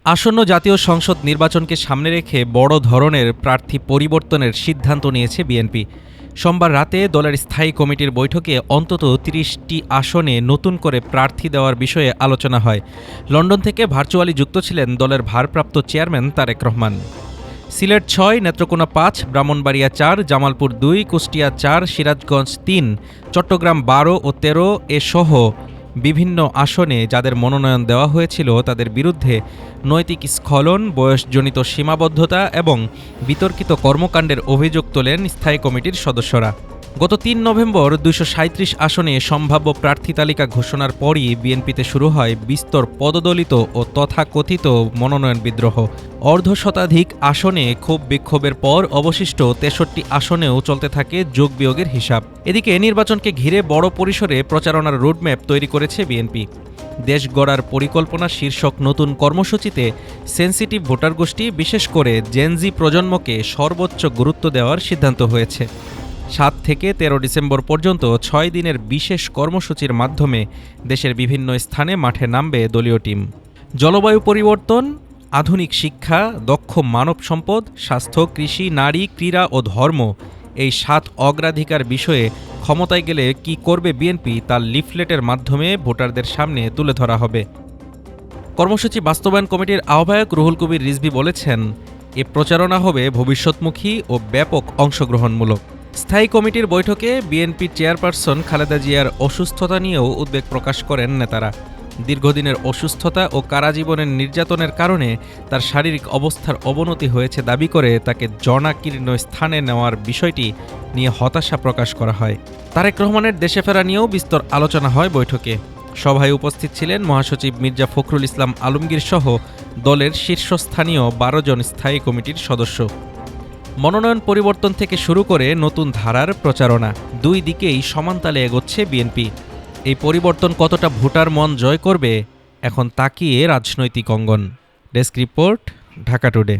আসন্ন জাতীয় সংসদ নির্বাচনকে সামনে রেখে বড় ধরনের প্রার্থী পরিবর্তনের সিদ্ধান্ত নিয়েছে বিএনপি। সোমবার রাতে দলের স্থায়ী কমিটির বৈঠকে অন্তত ৩০টি আসনে নতুন করে প্রার্থী দেওয়ার বিষয়ে আলোচনা হয়। লন্ডন থেকে ভার্চুয়ালি যুক্ত ছিলেন দলের ভারপ্রাপ্ত চেয়ারম্যান তারেক রহমান। সিলেট ৬, নেত্রকোনা ৫, ব্রাহ্মণবাড়িয়া ৪, জামালপুর ২, কুষ্টিয়া ৪, সিরাজগঞ্জ ৩, চট্টগ্রাম ১২ ও ১৩ সহ বিভিন্ন আসনে যাদের মনোনয়ন দেওয়া হয়েছিল তাদের বিরুদ্ধে নৈতিক স্খলন, বয়সজনিত সীমাবদ্ধতা এবং বিতর্কিত কর্মকাণ্ডের অভিযোগ তোলেন স্থায়ী কমিটির সদস্যরা। গত ৩ নভেম্বর ২৩৭ আসনে সম্ভাব্য প্রার্থী তালিকা ঘোষণার পরই বিএনপিতে শুরু হয় বিস্তর পদদলিত ও তথাকথিত মনোনয়ন বিদ্রোহ। অর্ধশতাধিক আসনে ক্ষোভ বিক্ষোভের পর অবশিষ্ট ৬৩ আসনেও চলতে থাকে যোগ বিয়োগের হিসাব। এদিকে নির্বাচনকে ঘিরে বড় পরিসরে প্রচারণার রোডম্যাপ তৈরি করেছে বিএনপি। দেশ গড়ার পরিকল্পনা শীর্ষক নতুন কর্মসূচিতে সেনসিটিভ ভোটার গোষ্ঠী, বিশেষ করে জেনজি প্রজন্মকে সর্বোচ্চ গুরুত্ব দেওয়ার সিদ্ধান্ত হয়েছে। ৭ থেকে ১৩ ডিসেম্বর পর্যন্ত ৬ দিনের বিশেষ কর্মসূচির মাধ্যমে দেশের বিভিন্ন স্থানে মাঠে নামবে দলীয় টিম। জলবায়ু পরিবর্তন, আধুনিক শিক্ষা, দক্ষ মানব সম্পদ, স্বাস্থ্য, কৃষি, নারী, ক্রীড়া ও ধর্ম, এই ৭ অগ্রাধিকার বিষয়ে ক্ষমতায় গেলে কি করবে বিএনপি তার লিফলেটের মাধ্যমে ভোটারদের সামনে তুলে ধরা হবে। কর্মসূচি বাস্তবায়ন কমিটির আহ্বায়ক রুহুল কবির রিজভী বলেছেন, এ প্রচারণা হবে ভবিষ্যৎমুখী ও ব্যাপক অংশগ্রহণমূলক। স্থায়ী কমিটির বৈঠকে বিএনপি চেয়ারপারসন খালেদা জিয়ার অসুস্থতা নিয়েও উদ্বেগ প্রকাশ করেন নেতারা। দীর্ঘদিনের অসুস্থতা ও কারাজীবনের নির্যাতনের কারণে তার শারীরিক অবস্থার অবনতি হয়েছে দাবি করে তাকে জনাকীর্ণ স্থানে নেওয়ার বিষয়টি নিয়ে হতাশা প্রকাশ করা হয়। তারেক রহমানের দেশে ফেরা নিয়েও বিস্তর আলোচনা হয় বৈঠকে। সভায় উপস্থিত ছিলেন মহাসচিব মির্জা ফখরুল ইসলাম আলমগীর সহ দলের শীর্ষস্থানীয় ১২ জন স্থায়ী কমিটির সদস্য। মনোনয়ন পরিবর্তন থেকে শুরু করে নতুন ধারার প্রচারণা, দুই দিকেই সমানতালে এগোচ্ছে বিএনপি। এই পরিবর্তন কতটা ভোটার মন জয় করবে, এখন তাকিয়ে রাজনৈতিক অঙ্গন। Desk report, Dhaka today.